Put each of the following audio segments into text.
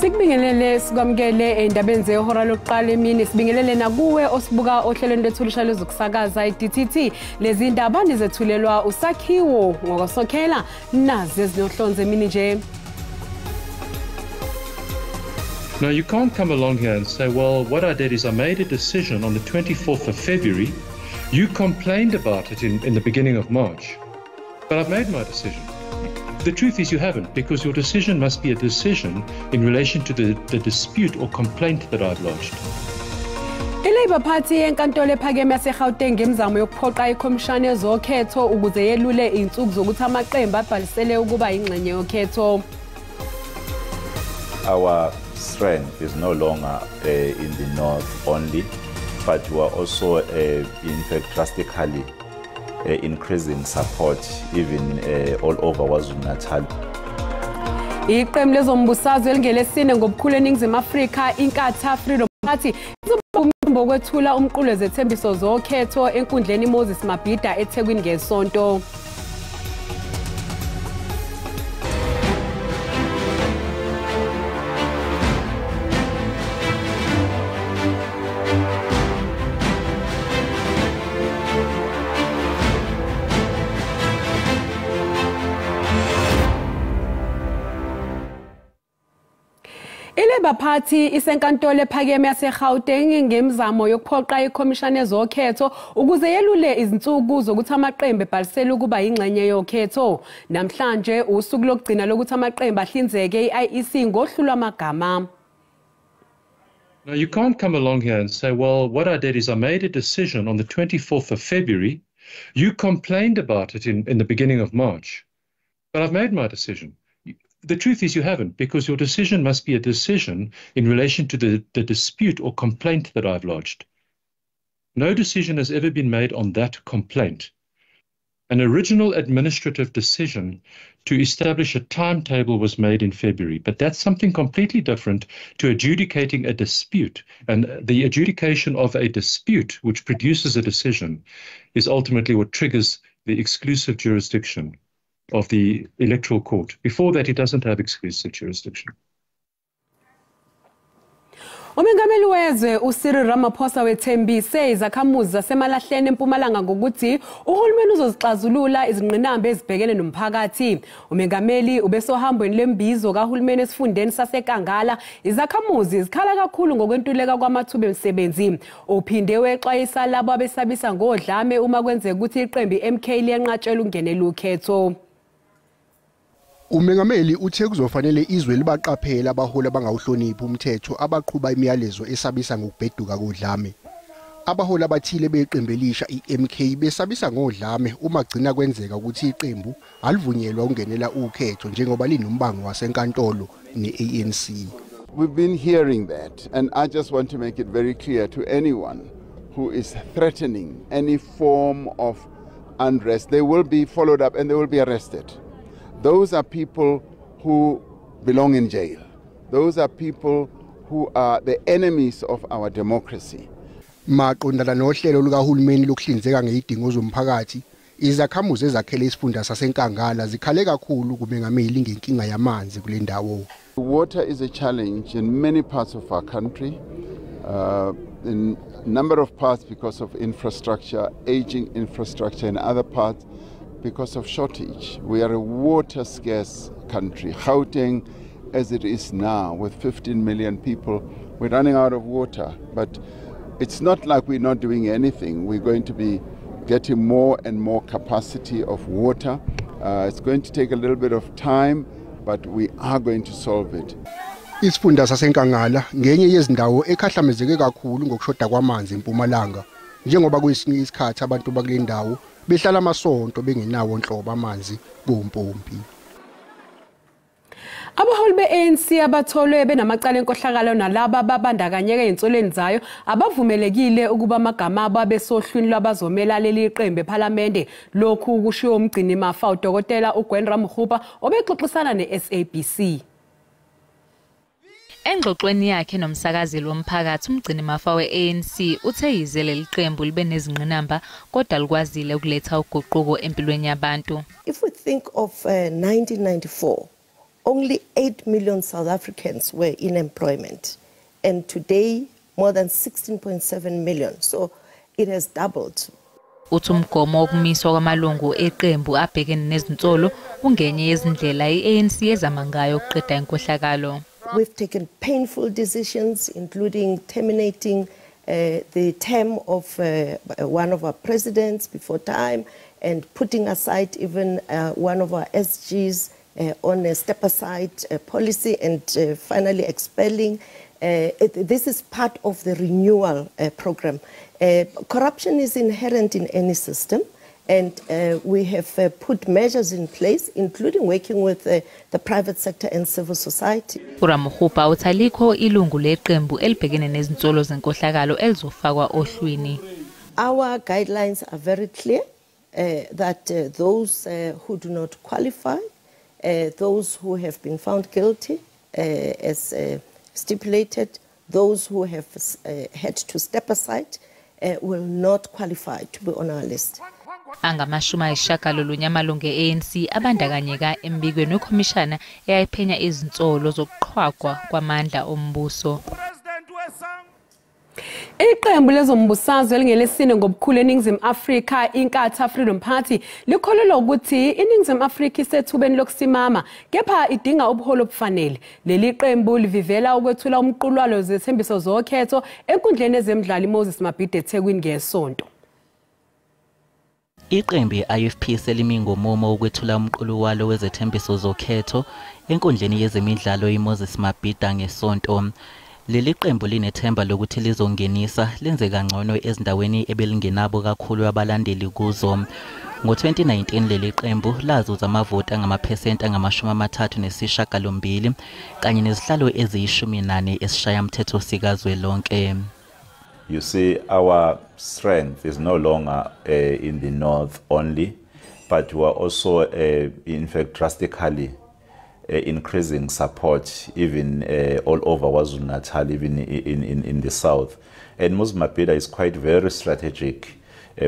Sikubingelele sikwamukele endabeni zehora lokuqala emini sibingelele nakuwe osibuka ohlelweni lethulisha lezokusakaza iDTT lezi ndaba nizethulelwa usakhiwo ngokusokhela nazi ezinohlonze emini nje. Now, you can't come along here and say, well, what I did is I made a decision on the 24th of February. You complained about it in the beginning of March, but I've made my decision. The truth is you haven't, because your decision must be a decision in relation to the dispute or complaint that I've lodged. I-Labour Party enkantolo ephakeme yaseGauteng ngemizamo yokuphoqa ikhomishana yezokhetho ukuze yelule insuku zokuthi amaqembu abhalisele ukuba ingxenye yokhetho. Our strength is no longer in the north only, but we are also in fact drastically increasing support even all over KwaZulu-Natal. Iqembu lezombusazwe elingelesine ngobukhulu eNingizimu Afrika iNkatha Freedom Party ngokwethula umqulo wezethembiso zokhetho enkundleni Moses Mabhida eThekwini ngeSonto. I-Labour Party isenkantolo ephakeme yaseGauteng ngemizamo yokuphoqa ikhomishana yezokhetho ukuze yelule izinsuku zokuthi amaqembu ebhalisele ukuba ingxenye yokhetho. Namhlanje usuku lokugcina lokuthi amaqembu ahlinzeke i-IEC ngohlu lwamagama. Now, you can't come along here and say, well, what I did is I made a decision on the 24th of February. You complained about it in the beginning of March, but I've made my decision. The truth is you haven't, because your decision must be a decision in relation to the dispute or complaint that I've lodged. No decision has ever been made on that complaint. An original administrative decision to establish a timetable was made in February, but that's something completely different to adjudicating a dispute. And the adjudication of a dispute, which produces a decision, is ultimately what triggers the exclusive jurisdiction of the Electoral Court. Before that, it doesn't have exclusive jurisdiction. Umengameli wezwe uCyril Ramaphosa wethembise izakhamuzi zasemalahleni eMpumalanga ngokuthi uhulumeni uzozixazulula izingqinamba ezibhekene nomphakathi. Umengameli ubesohambweni lembizo kahulumeni esifundeni saseKangala. Izakhamuzi zikhala kakhulu ngokwentuleka kwamathuba emisebenzi. Uphinde wexwayisa labo abesabisa ngodlame uma kwenzeka ukuthi iqembu MK liyanqatshela ukungenela ukhetho. Umengameli uthe kuzofanele izwe libaqaphela abaholi abangawuhloniphi umthetho abaqhuba imiyalezo esabisa ngokubheduka kodlame. Abaholi abathile beqembu elisha iMK besabisa ngodlame uma gcina kwenzeka ukuthi iqembu alivunyelwa ukungenela ukhetho njengoba linombango wasenkantolo neANC. We've been hearing that, and I just want to make it very clear to anyone who is threatening any form of unrest, they will be followed up and they will be arrested. Those are people who belong in jail. Those are people who are the enemies of our democracy. Maqondana nohlelo lukahulumeni lokuhlinzeka ngezidingo zomphakathi, izakhamuzi ezakhele isifunda saseNkangala zikhale kakhulu kumengameli ngenkinga yamanzi kule ndawo. Water is a challenge in many parts of our country. In a number of parts because of infrastructure, aging infrastructure, in other parts because of shortage. We are a water scarce country. Gauteng, as it is now, with 15 million people, we're running out of water. But it's not like we're not doing anything. We're going to be getting more and more capacity of water. It's going to take a little bit of time, but we are going to solve it. Isifunda saseNkangala ngenye yezindawo ekhahlamezeke kakhulu ngokushoda kwamanzi eMpumalanga. Njengoba kwesinye isikhathi abantu bakule ndawo behlala amasonto bengenawo nhlobo amanzi kumpompi. Abaholi beANC abatholwe benamacala enkohlakalo nalabo ababandakanyeka ensolweni zayo abavumelekile ukuba amagama abo abesohlwini lwabazomela leli qembu eParliament. Lokhu kushiwo umgcini mafa uDokotela uGwen Ramokgopa obexoxisana neSABC. Engxoxweni yakhe nomsakazeli womphakathi umgcini mafa weANC uthe yize leli qembu libe nezingqinamba kodwa likwazile ukuletha uguquko empilweni yabantu. If we think of 1994 only 8 million South Africans were in employment. And today, more than 16.7 million. So it has doubled. Uthi umgomo wokumiswa kwamalungu eqembu abhekene nezinsolo ungenye yezindlela i-ANC ezama ngayo ukuqeda inkohlakalo. We've taken painful decisions, including terminating the term of one of our presidents before time and putting aside even one of our SGs on a step-aside policy and finally expelling. This is part of the renewal program. Corruption is inherent in any system, and we have put measures in place, including working with the private sector and civil society. uRamokgopa uthi alikho ilungu leqembu elibhekene nezinsolo zenkohlakalo elizofakwa ohlwini. Our guidelines are very clear that those who do not qualify, those who have been found guilty as stipulated, those who have had to step aside will not qualify to be on our list. Angamashumi ayishagalolunye amalungu e-ANC abandakanyeka embikweni wekhomishana eyayiphenya izinsolo zokuqhwagwa kwamandla ombuso. Iqembu lezombusazwe elingelesine ngobukhulu eNingizimu Afrika, iNkatha Freedom Party, likholelwa ukuthi iNingizimu Afrika isethubeni lokusimama, kepha idinga ubuholo obufanele. Leli qembu livivela ukwethula umqulwalo wezethembiso zokhetho enkundleni ezemidlalo iMoses Mabhida eThekwini ngeSonto. Iqembu i-IFP selimi ngomumo ukwethula umqulwalo wezethembiso zokhetho enkundleni yezemidlalo iMoses Mabhida ngeSonto. Leli qembu linethemba lokuthi lizongenisa lenze kangcono ezindaweni ebelingenabo kakhulu abalandeli kuzo. Ngo-2019 leli qembu lazuza amavoti angamaphesenti angama-38 kanye nezihlalo eziyi-14 esishayamthetho sikazwelonke. You see, our strength is no longer in the north only, but we are also, in fact, drastically increasing support even all over KwaZulu-Natal, even in the south. And Moses Mabhida is quite very strategic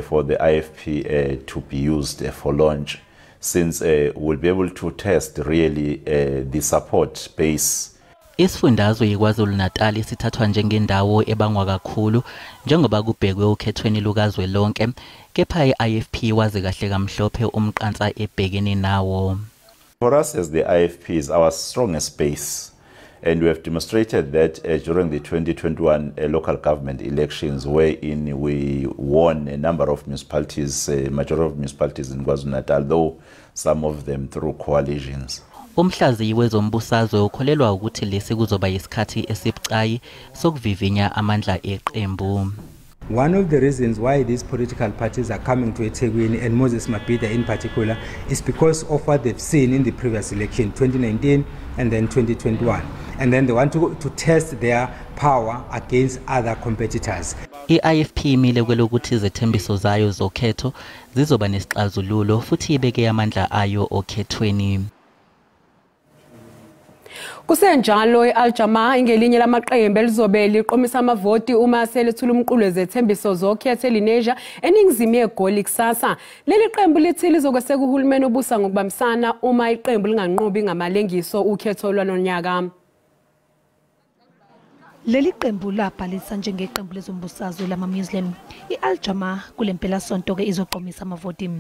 for the IFP to be used for launch, since we'll be able to test really the support base. Isifundazwe yiKwaZulu-Natal sithathwa njengendawo ebangwa kakhulu njengoba kubhekwe ukhethweni lukazwelonke, kepha i-IFP wazi kahle kamhlophe umqansa ebhekene nawo. For us as the IFP is our strongest base, and we have demonstrated that during the 2021 local government elections, wherein we won a number of municipalities, majority of municipalities in KwaZulu-Natal, though some of them through coalitions. Umhlaziyi wezombusazwe ukholelwa ukuthi lesi kuzoba isikhathi esibucayi sokuvivinya amandla eqembu. One of the reasons why these political parties are coming to eThekwini, and Moses Mabhida in particular, is because of what they've seen in the previous election, 2019 and then 2021. And then they want to test their power against other competitors. I-IFP imile kwelokuthi izethembiso zayo zokhetho zizoba nesixazululo futhi ibeke amandla ayo okhethweni. Kusenjalo iAljama ingelinye lamaqembu elizobe liqomisa amavoti uma selethula umqulu wezethembiso zokhetho eLenasia eningizimu yeGoli kusasa. Leli qembu lithi lizokweseka uhulumeni obusa ngokubambisana uma iqembu linganqobi ngamalengiso ukhetho lwanonyaka. Leli qembu labhalisa njengeqembu lezombusazwe lama-Muslim. iAljama kulempela sonto ke izoqomisa amavoti.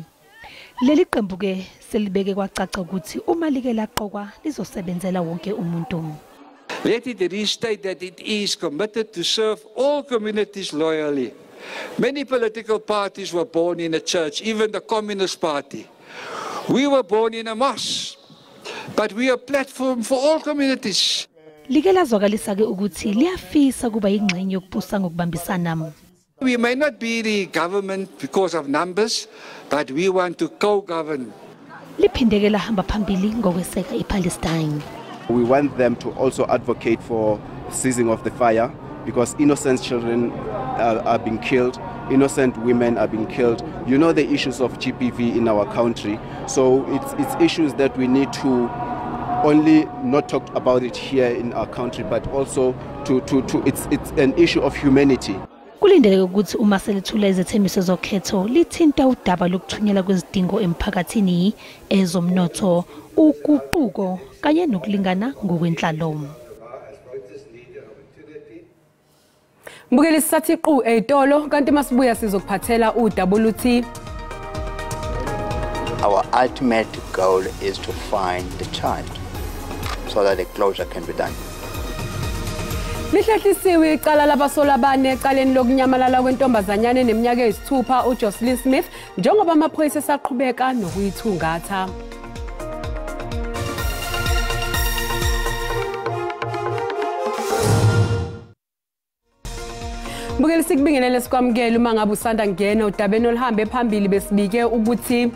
Leli qembu ke selibeke kwacaca ukuthi uma like laqokwa lizosebenzela wonke umuntu. Let it restate that it is committed to serve all communities loyally. Many political parties were born in a church, even the Communist Party. We were born in a mosque, but we are a platform for all communities. Like lazwakalisa ke ukuthi liyafisa kuba ingxenye yokubusa ngokubambisana. We may not be the government because of numbers, but we want to co-govern. Liphindeke lahamba phambili ngokweseka iPalestine. We want them to also advocate for ceasing of the fire, because innocent children are being killed, innocent women are being killed. You know the issues of GBV in our country, so it's issues that we need to only not talk about it here in our country, but also it's an issue of humanity. Kulindeleke ukuthi uma selithula izethembiso zokhetho lithinta udaba lokuthunyelwa kwezidingo emphakathini ezomnotho, ukuquko kanye nokulingana ngokwenhlalo. Mbukeli sisathi qhu etolo kanti masibuya sizokuphathela uWT. Our ultimate goal is to find the child so that the closure can be done. Lihlehlisiwe icala labasola bane ecaleni lokunyamalala kwentombazanyana eneminyaka eyisithupha uJocelyn Smith njengoba amaphoyisa esaqhubeka nokuyithungatha. Mbukeli sikubingelele sikwamukela uma ngabe usanda ngena udabeni oluhambe phambili besibike ukuthi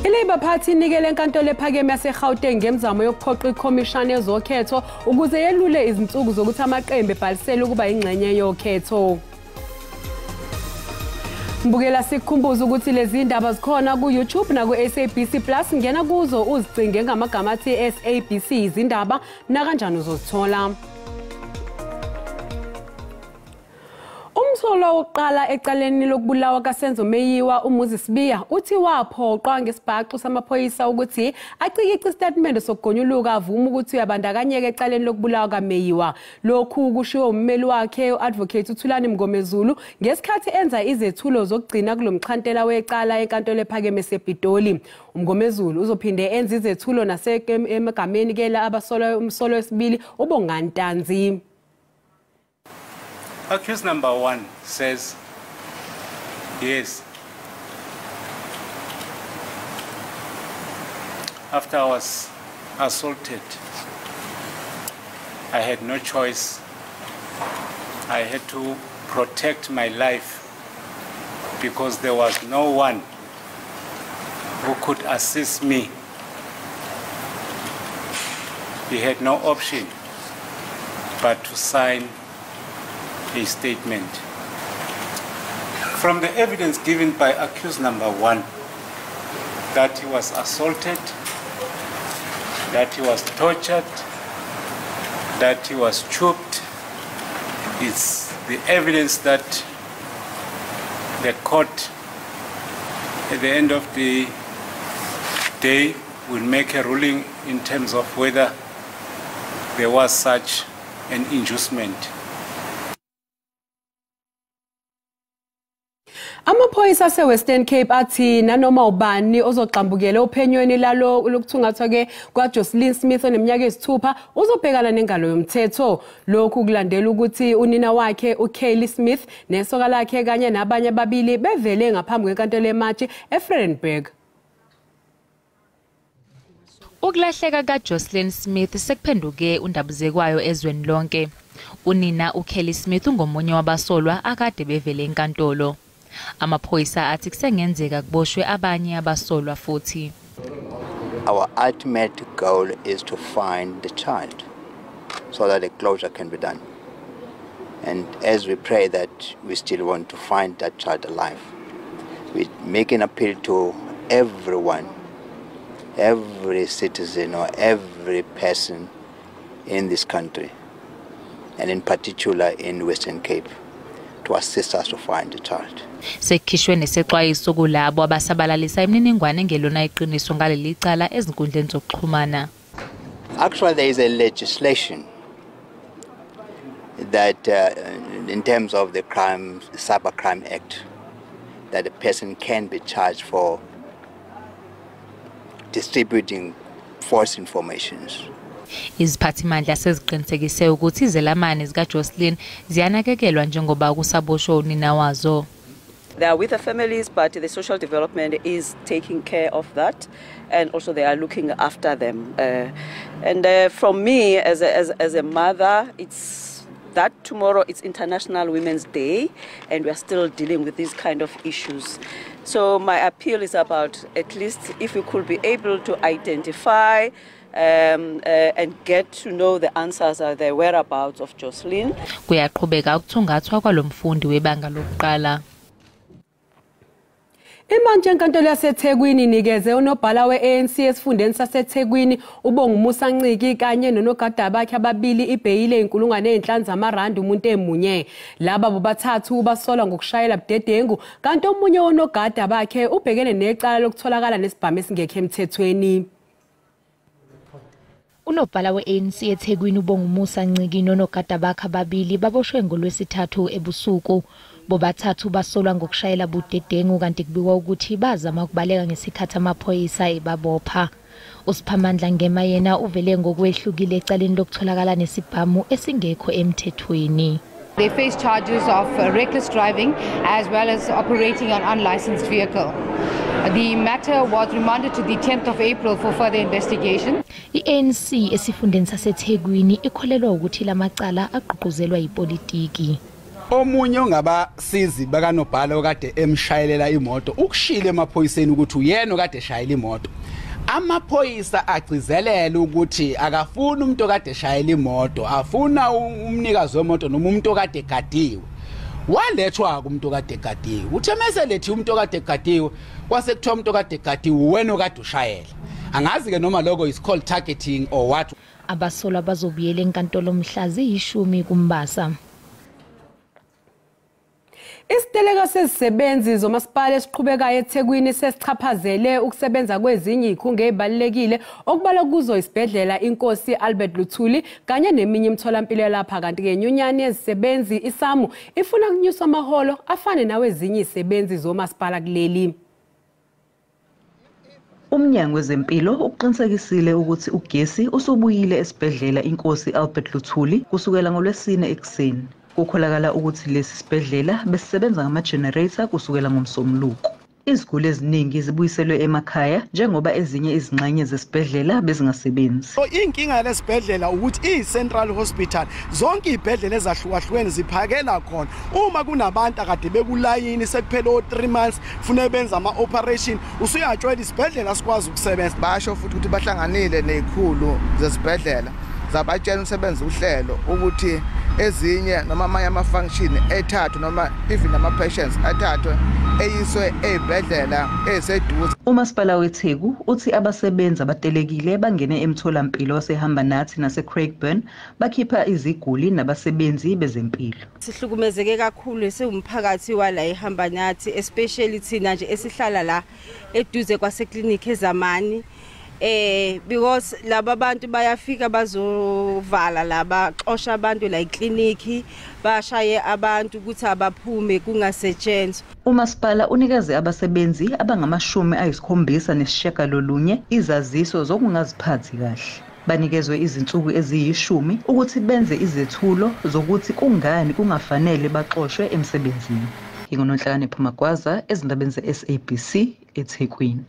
iLabour Party inikele enkantolo ephakeme yaseGauteng ngemizamo yokuphoqa iCommission yezokhetho ukuze yelule izinsuku zokuthi amaqembu ebhalisele ukuba ingxenye yokhetho. Mbukela sikukhumbuza ukuthi lezi ndaba zikhona ku-YouTube naku-SABC Plus, ngena kuzo uzicinge ngamagama athi SABC izindaba nakanjani uzozithola. Umsolo wokuqala ecaleni lokubulawa kaSenzo Meyiwa uMoses Biya uthi waphoqwa ngesibhaxu samaphoyisa ukuthi acikise istatement sokugonyuluka avuma ukuthi uyabandakanyeka ecaleni lokubulawa kaMeyiwa. Lokhu kushiwo ummeli wakhe uAdvocate uThulani Mngomezulu ngesikhathi enza izethulo zokugcina kulomxhantela wecala enkantolo ephakeme esePitoli. uMngomezulu uzophinde enza izethulo nasemegameni ke la abasolwa umsolo wesibili uBongani Ntanzi. Accused number 1 says, yes, after I was assaulted, I had no choice. I had to protect my life because there was no one who could assist me. He had no option but to sign a statement. From the evidence given by accused number 1, that he was assaulted, that he was tortured, that he was choked, it's the evidence that the court at the end of the day will make a ruling in terms of whether there was such an inducement. Amaphoyisa aseWestern Cape athi nanoma ubani ozoqhambukela ophenyweni lalo lokuthungathwa ke kwaJocelyn Smith oneminyaka eyisithupha uzobhekana nengalo yomthetho. Lokhu kulandela ukuthi unina wakhe uKaylee Smith nesoka lakhe kanye nabanye ababili bevele ngaphambi kwenkantolo eMachi eFredenburg. Ukulahleka kaJocelyn Smith sekuphenduke undabuzekwayo ezweni lonke. Unina uKaylee Smith ungomunye wabasolwa akade bevele enkantolo. Amaphoyisa athi kusengenzeka kuboshwe abanye abasolwa futhi. Our ultimate goal is to find the child so that the closure can be done. And as we pray that we still want to find that child alive, we make an appeal to everyone, every citizen or every person in this country, and in particular in Western Cape, to assist us to find the child. Sekhishwe nesexwayiso kulabo abasabalalisa imininingwane engelona iqiniso ngaleli cala ezinkundleni zokuxhumana. Actually, there is a legislation that in terms of the Cybercrime Act, that a person can be charged for distributing false informations. Iziphathimandla seziqinisekise ukuthi izelamane zikaJocelyn ziyanakekelwa njengoba kusaboshwe unina wazo. They are with the families, but the social development is taking care of that, and also they are looking after them. From me, as a mother, it's that tomorrow it's International Women's Day, and we are still dealing with these kind of issues. So my appeal is about, at least if we could be able to identify and get to know the answers or the whereabouts of Jocelyn. Kuyaqhubeka ukuthungathwa kwalomfundi webanga lokuqala. Imantshi enkantolo yaseThekwini inikeze unobhala we-ANC esifundeni saseThekwini uBongumusa Nciki kanye nonogada bakhe ababili ibheyile R5,000 umuntu emunye. Laba bobathathu basolwa ngokushayela budedengu kanti omunye wonogada bakhe ubhekene necala lokutholakala nesibhamu esingekho emthethweni. Unobhala we-ANC eThekwini uBongumusa Nciki nonogada bakhe ababili baboshwe ngoLwesithathu ebusuku. Bobathathu basolwa ngokushayela budedengu kanti kubikwa ukuthi bazama ukubaleka ngesikhathi amaphoyisa ebabopha. uSiphamandla Ngema yena uvele ngokwehlukile ecaleni lokutholakala nesibhamu esingekho emthethweni. They face charges of reckless driving as well as operating an unlicensed vehicle. The matter was remanded to the 10th of April for further investigation. I-ANC esifundeni saseThekwini ikholelwa ukuthi lamacala agqugquzelwa yipolitiki. Omunye ongabasizi bakanobhala okade emshayelela imoto ukushila emaphoyiseni ukuthi uyena okade eshayela imoto. Amaphoyisa agcizelela ukuthi akafuna umuntu okade eshayela imoto, afuna umnikazi wemoto noma umuntu okade egadiwe. Walethwa umuntu okade egadiwe. Uthe mase lethi umuntu okade egadiwe kwase kuthiwa umuntu okade egadiwe wena okade ushayela. Angazi ke noma lokho is called targeting or what. Abasolwa bazobuyela enkantolo mhla zi-10 kuMbasa. Isiteleka sezisebenzi zomasipala esiqhubekayo eThekwini sesichaphazele ukusebenza kwezinye izikhungo ezibalekile okubalwa kuzo isibhedlela Inkosi Albert Luthuli kanye neminye imitholampilo lapha kanti ke inyunyane yezisebenzi isamu ifuna ukunyusa amaholo afane nawezinye izisebenzi zomasipala kuleli. Umnyango wezempilo uqinisekisile ukuthi ugesi usubuyile esibhedlela Inkosi Albert Luthuli kusukela ngoLwesine ekuseni. Kukholakala ukuthi lesi sibhedlela besisebenza ngama-generator kusukela ngomsombuluko. Iziguli eziningi zibuyiselwe emakhaya njengoba ezinye izingxenye zesibhedlela bezingasebenzi. Inkinga lesibhedlela ukuthi i-Central Hospital zonke izibhedlela ezahlukahlukene ziphakela khona. Uma kunabantu akade bekulayini sekuphela 3 months funa benza ama-operation usuyatshwela isibhedlela sikwazi ukusebenza. Basho futhi ukuthi bahlanganile nezikhulu zesibhedlela zabatshela umsebenzi uhlelo ukuthi ezinye noma amanye ama-function ethathu noma even ama-patients athathwe eyiswe ezibhedlela eziseduze. Umasipala weTheku uthi abasebenzi abatelekile bangene emtholampilo wasehamba nathi naseCraigburn bakhipha iziguli nabasebenzi bezempilo. Sihlukumezeke kakhulu sewumphakathi wala ehamba nathi especially thina nje esihlala la eduze kwaseklinikhi ezamani. Because laba bantu bayafika bazovala laba xosha abantu la ekliniki bashaye abantu ukuthi abaphume kungasetshenzwa. Umasipala unikeze abasebenzi abangama-79 izaziso zokungaziphathi kahle. Banikezwe izinsuku eziyi-10 ukuthi benze izethulo zokuthi kungani kungafanele baxoshwe emsebenzini. Ngingononhlakane Phumagwaza ezindabeni ze-SABC eThekwini.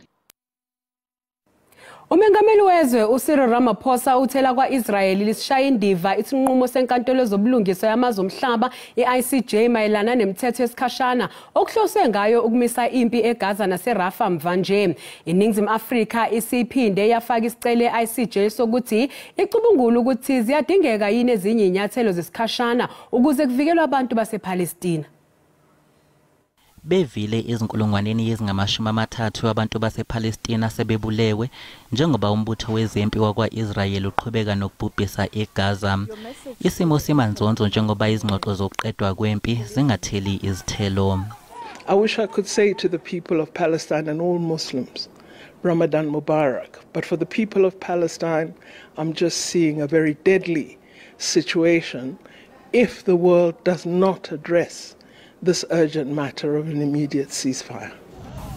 Umengameli wezwe uCyril Ramaphosa uthela kwa-Israel lisishaya indiva isinqumo senkantolo ezobulungiswa yamazwe omhlaba i-ICJ mayelana nemithetho yesikhashana okuhloswe ngayo ukumisa impi eGaza naseRafah mva nje. INingizimu Afrika isiphinde yafaka isicelo e-ICJ sokuthi icubungule ukuthi ziyadingeka yini ezinye inyathelo zesikhashana ukuze kuvikelwe abantu basePalestina. Bevile izinkulungwaneni ezingama-30 abantu basePalestina sebebulewe njengoba umbutho wezempi wakwa-Israel uqhubeka nokubhubhisa eGaza. Isimo simanzonzo njengoba izingxoxo zokuqedwa kwempi zingatheli izithelo. I wish I could say to the people of Palestine and all Muslims, Ramadan Mubarak. But for the people of Palestine, I'm just seeing a very deadly situation if the world does not address this urgent matter of an immediate ceasefire.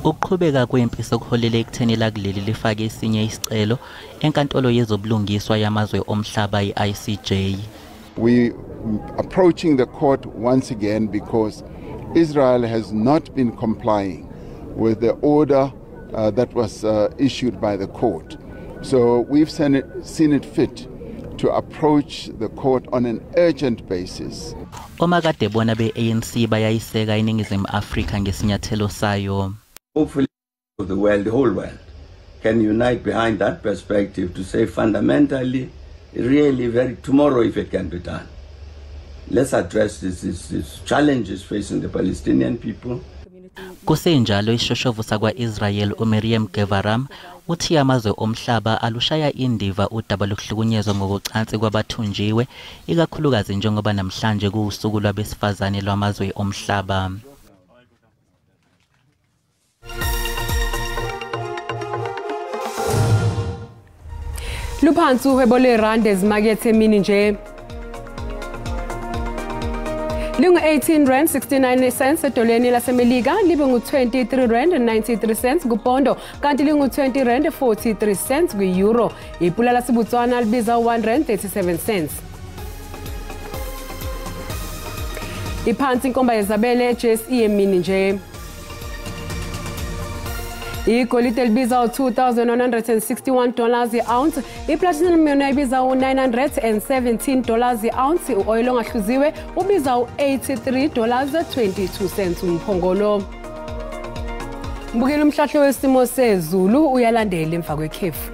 Ukuqhubeka kwempi sokuholele ekutheni kuleli lifake esinye isicelo enkantolo yezobulungiswa yamazwe omhlaba i-ICJ. We approaching the court once again because Israel has not been complying with the order that was issued by the court. So we've seen it fit to approach the court on an urgent basis. Omakade bona be-ANC bayayiseka iNingizimu Afrika ngesinyathelo sayo. Hopefully the world, the whole world, can unite behind that perspective to say fundamentally, really tomorrow if it can be done. Let's address these challenges facing the Palestinian people. Kusenjalo ishoshovu sakwa-Israel uMiriam Gevaram uthi amazwe omhlaba alushaya indiva udaba lokuhlukunyezwa ngokucansi kwabathunjiwe ikakhulukazi njengoba namhlanje kuwusuku lwabesifazane lwamazwe omhlaba. Luphansi uhwebo lweRandi ezimakethe emini nje. Lingu 18 rand 69 cents edoleni laseMelika libe ngu 23 rand 93 cents kupondo kanti lingu 20 rand 43 cents ku-euro. Ipula laseBotswana libiza 1 rand 37 cents. Iphansi inkomba yezabele JSE emini nje. Igolide libiza $2,161 i-ounce, iplatinum yona ibiza $917 i-ounce, u-oil ongahluziwe ubiza $83.22 umphongolo. Mbukela umhlahlo wesimo sezulu uyalandela emva kwekhefu.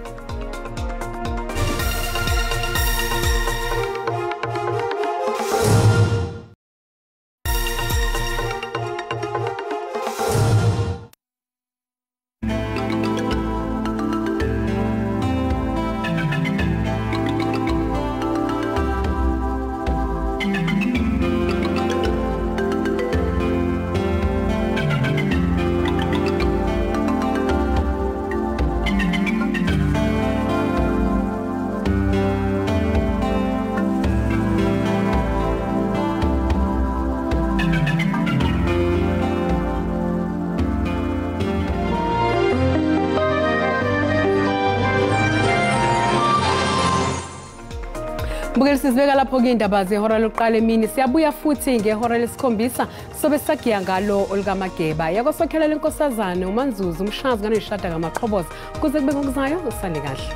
Mbukeli sizibeka lapho ke indaba zehora lokuqala emini siyabuya futhi ngehora lesikhombisa sobe sagiya ngalo olikaMageba yakosokhela lenkosazana uManzuzu umshazi kaNoyishada kaMaqhoboza kuze kube ngokuzayo usale kahle.